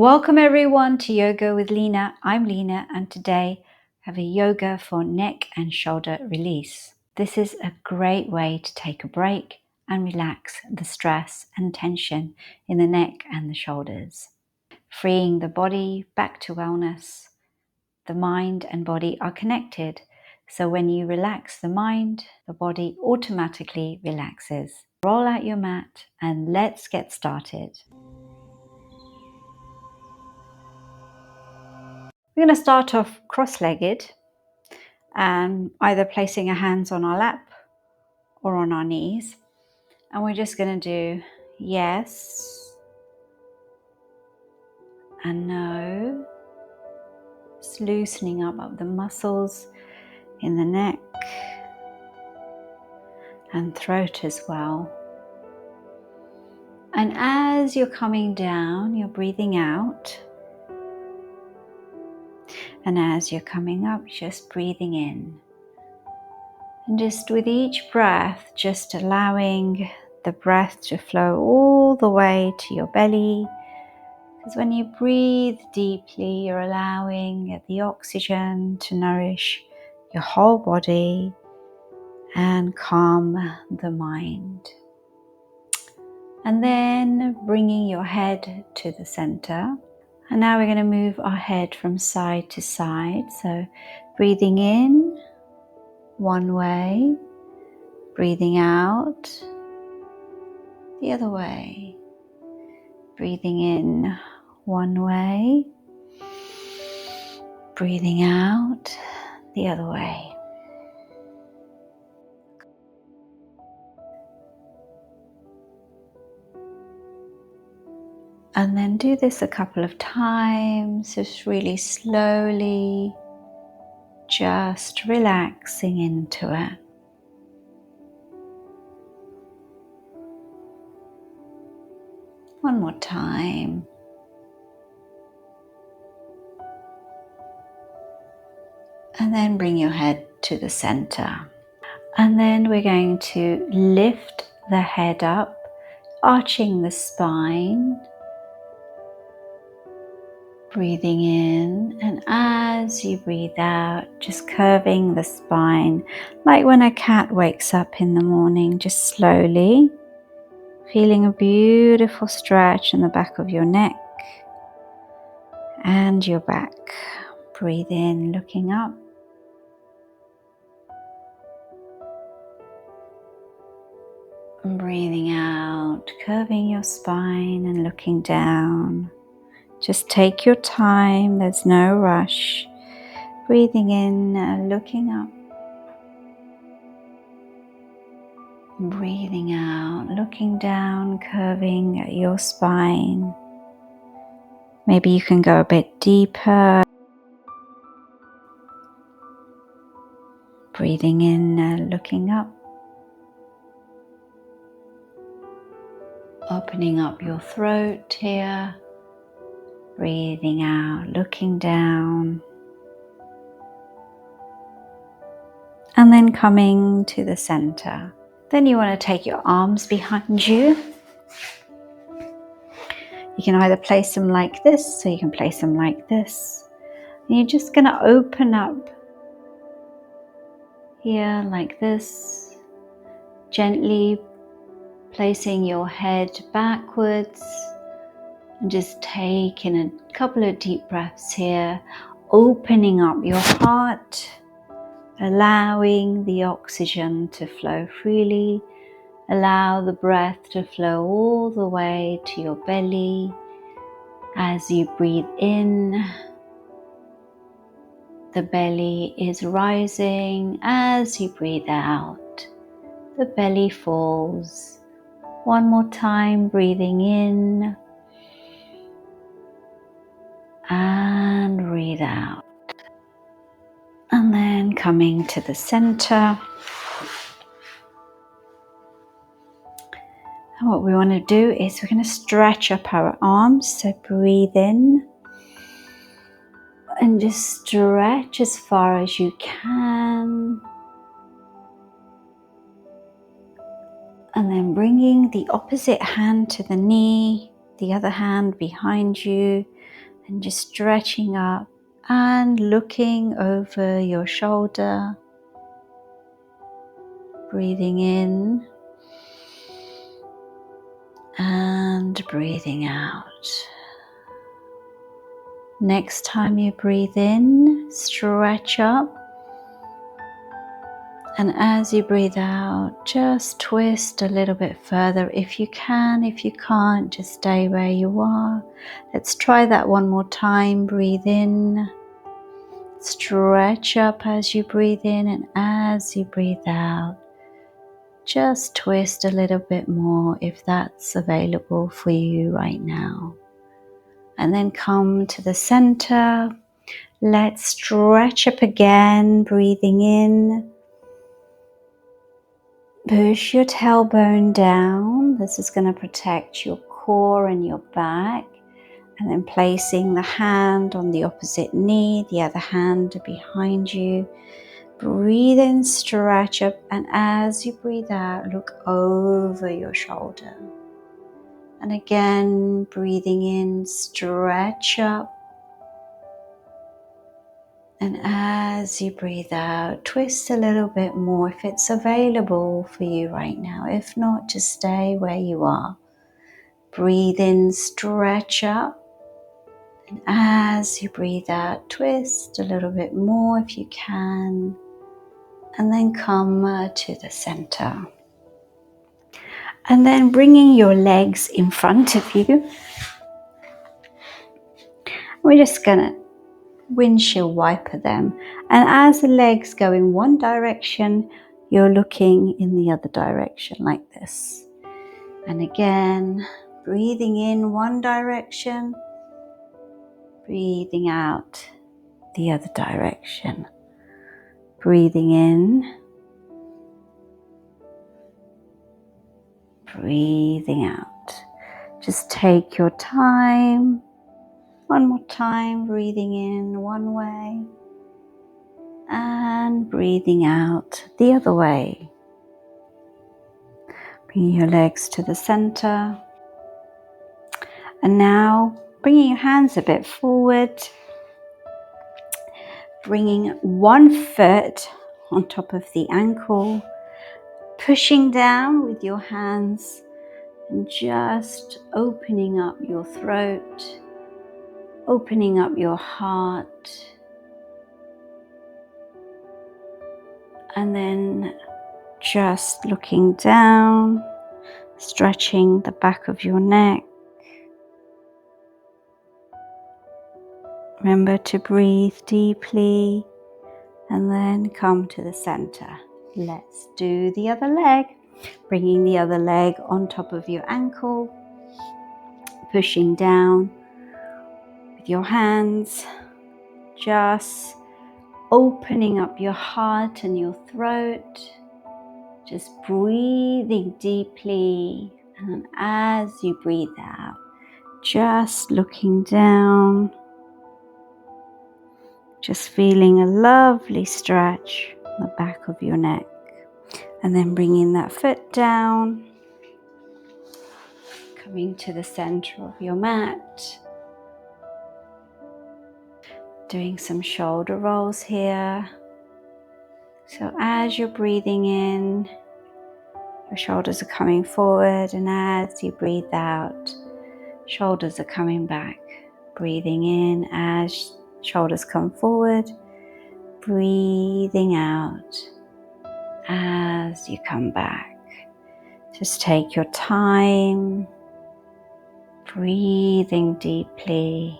Welcome everyone to Yoga with Lina. I'm Lina and today I have a yoga for neck and shoulder release. This is a great way to take a break and relax the stress and tension in the neck and the shoulders. Freeing the body back to wellness. The mind and body are connected. So when you relax the mind, the body automatically relaxes. Roll out your mat and let's get started. We're going to start off cross-legged and either placing our hands on our lap or on our knees. And we're just going to do yes and no. Just loosening up of the muscles in the neck and throat as well. And as you're coming down, you're breathing out. And as you're coming up, just breathing in. And just with each breath, just allowing the breath to flow all the way to your belly. Because when you breathe deeply, you're allowing the oxygen to nourish your whole body and calm the mind. And then bringing your head to the center. And now we're going to move our head from side to side. So breathing in one way, breathing out the other way. Breathing in one way, breathing out the other way. And then do this a couple of times, just really slowly, just relaxing into it. One more time. And then bring your head to the center. And then we're going to lift the head up, arching the spine. Breathing in, and as you breathe out, just curving the spine, like when a cat wakes up in the morning, just slowly, feeling a beautiful stretch in the back of your neck and your back. Breathe in, looking up. And breathing out, curving your spine and looking down. Just take your time, there's no rush. Breathing in, looking up. Breathing out, looking down, curving your spine. Maybe you can go a bit deeper. Breathing in, looking up. Opening up your throat here. Breathing out, looking down. And then coming to the center. Then you want to take your arms behind you. You can either place them like this, or you can place them like this. And you're just going to open up here like this, gently placing your head backwards and just taking a couple of deep breaths here, opening up your heart, allowing the oxygen to flow freely. Allow the breath to flow all the way to your belly. As you breathe in, the belly is rising. As you breathe out, the belly falls. One more time, breathing in and breathe out. And then coming to the center. And what we want to do is we're going to stretch up our arms. So breathe in and just stretch as far as you can. And then bringing the opposite hand to the knee, the other hand behind you. And just stretching up and looking over your shoulder. Breathing in and breathing out. Next time you breathe in, stretch up. And as you breathe out, just twist a little bit further if you can. If you can't, just stay where you are. Let's try that one more time. Breathe in. Stretch up as you breathe in, and as you breathe out, just twist a little bit more if that's available for you right now. And then come to the center. Let's stretch up again, breathing in. Push your tailbone down. This is going to protect your core and your back. And then placing the hand on the opposite knee, the other hand behind you. Breathe in, stretch up, and as you breathe out, look over your shoulder. And again, breathing in, stretch up. And as you breathe out, twist a little bit more if it's available for you right now. If not, just stay where you are. Breathe in, stretch up. And as you breathe out, twist a little bit more if you can. And then come to the center. And then bringing your legs in front of you. We're just going to windshield wiper them. And as the legs go in one direction, you're looking in the other direction like this. And again, breathing in one direction, breathing out the other direction. Breathing in, breathing out. Just take your time. One more time, breathing in one way and breathing out the other way. Bring your legs to the center. And now bringing your hands a bit forward, bringing one foot on top of the ankle, pushing down with your hands and just opening up your throat, opening up your heart, and then just looking down, stretching the back of your neck. Remember to breathe deeply and then come to the center. Let's do the other leg. Bringing the other leg on top of your ankle, pushing down with your hands, just opening up your heart and your throat, just breathing deeply, and as you breathe out, just looking down, just feeling a lovely stretch on the back of your neck. And then bringing that foot down, coming to the center of your mat, doing some shoulder rolls here. So as you're breathing in, your shoulders are coming forward, and as you breathe out, shoulders are coming back. Breathing in as shoulders come forward, breathing out as you come back. Just take your time, breathing deeply,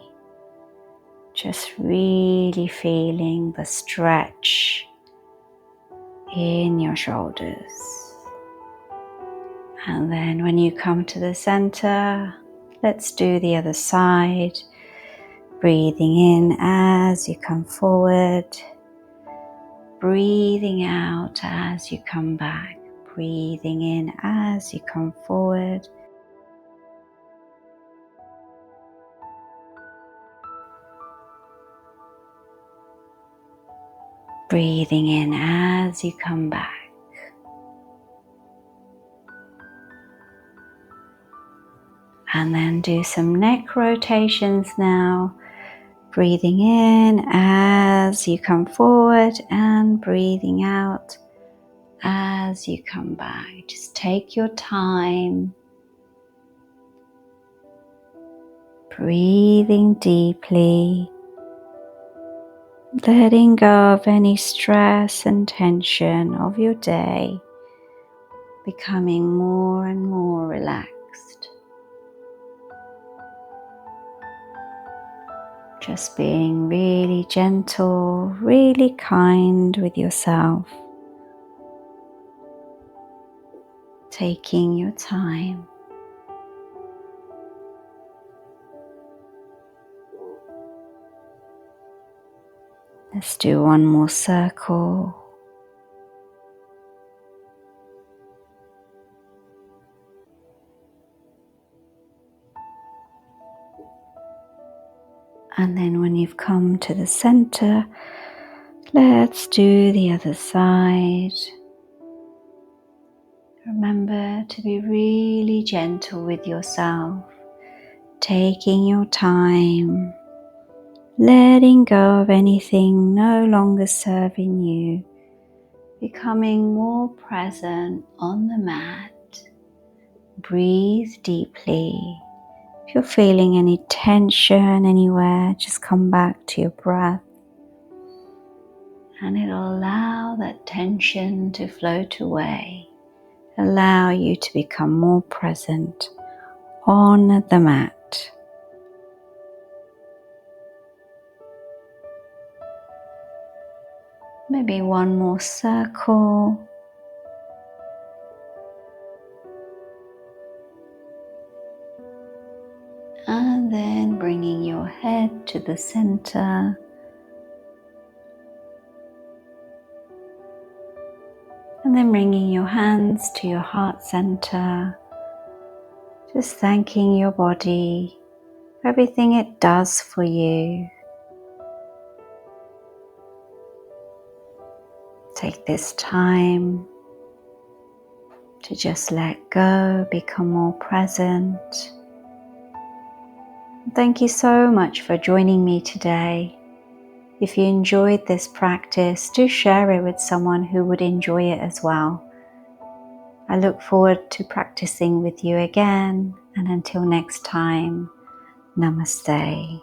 just really feeling the stretch in your shoulders. And then when you come to the center, let's do the other side. Breathing in as you come forward, breathing out as you come back, breathing in as you come forward, breathing in as you come back. And then do some neck rotations now. Breathing in as you come forward and breathing out as you come back. Just take your time, breathing deeply, letting go of any stress and tension of your day, becoming more and more relaxed. Just being really gentle, really kind with yourself. Taking your time. Let's do one more circle. And then when you've come to the center, let's do the other side. Remember to be really gentle with yourself, taking your time, letting go of anything no longer serving you, becoming more present on the mat. Breathe deeply. If you're feeling any tension anywhere, just come back to your breath. And it'll allow that tension to float away. Allow you to become more present on the mat. Maybe one more circle. And then bringing your head to the center. And then bringing your hands to your heart center. Just thanking your body for everything it does for you. Take this time to just let go, become more present. Thank you so much for joining me today. If you enjoyed this practice, do share it with someone who would enjoy it as well. I look forward to practicing with you again, and until next time, namaste.